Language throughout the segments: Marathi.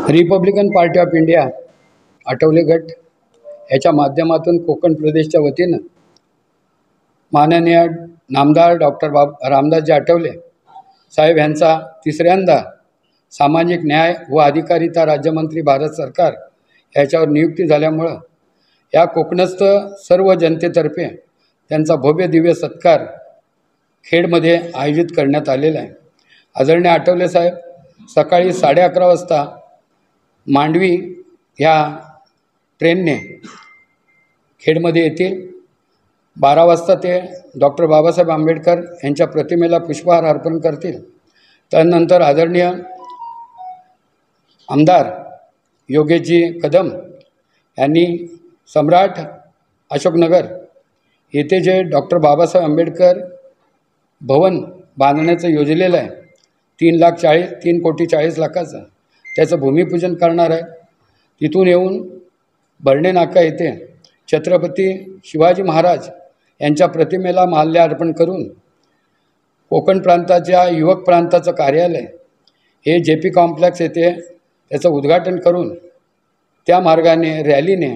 Republican party of India Athawale गट याच्या माध्यमातून कोकण प्रदेशच्या वतीनं माननीय नामदार डॉक्टर रामदासजी आठवले साहेब यांचा तिसऱ्यांदा सामाजिक न्याय व अधिकारिता राज्यमंत्री भारत सरकार याच्यावर नियुक्ती झाल्यामुळं या कोकणस्थ सर्व जनतेतर्फे त्यांचा भव्य दिव्य सत्कार खेडमध्ये आयोजित करण्यात आलेला आहे। आदरणीय आठवले साहेब सकाळी 11:30 वाजता मांडवी ह्या ट्रेनने खेडमध्ये येतील। 12 वाजता ते डॉक्टर बाबासाहेब आंबेडकर यांच्या प्रतिमेला पुष्पहार अर्पण करतील। त्यानंतर आदरणीय आमदार योगेशजी कदम यांनी सम्राट अशोकनगर येथे जे डॉक्टर बाबासाहेब आंबेडकर भवन बांधण्याचं योजलेलं आहे 3 कोटी 40 लाखाचं त्याचं भूमिपूजन करणार आहे। तिथून येऊन बर्णे नाका येथे छत्रपती शिवाजी महाराज यांच्या प्रतिमेला माल्यार्पण करून कोकण प्रांताच्या युवक प्रांताचं कार्यालय हे JP कॉम्प्लेक्स येथे त्याचं उद्घाटन करून त्या मार्गाने रॅलीने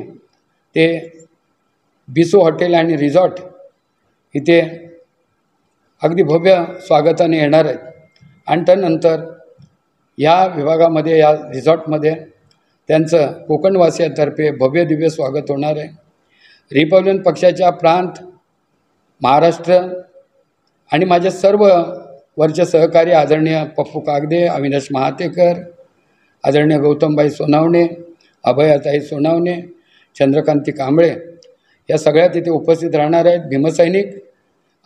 ते बिसू हॉटेल आणि रिसॉर्ट इथे अगदी भव्य स्वागताने येणार आहेत। आणि त्यानंतर या विभागामध्ये या रिसॉर्टमध्ये त्यांचं कोकणवासियांतर्फे भव्य दिव्य स्वागत होणार आहे। रिपब्लिकन पक्षाच्या प्रांत महाराष्ट्र आणि माझे सर्व वरचे सहकारी आदरणीय पप्पू कागदे, अविनाश महातेकर, आदरणीय गौतमबाई सोनावणे, अभयाताई सोनावणे, चंद्रकांती कांबळे या सगळ्या तिथे उपस्थित राहणार आहेत। भीमसैनिक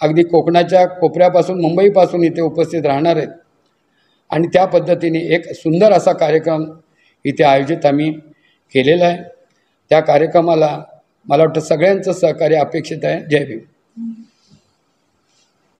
अगदी कोकणाच्या कोपऱ्यापासून मुंबईपासून इथे उपस्थित राहणार आहेत आणि त्या पद्धतीने एक सुंदर असा कार्यक्रम इथे आयोजित आम्ही केलेला आहे। त्या कार्यक्रमाला मला वाटतं सगळ्यांचं सहकार्य अपेक्षित आहे। जय भीम।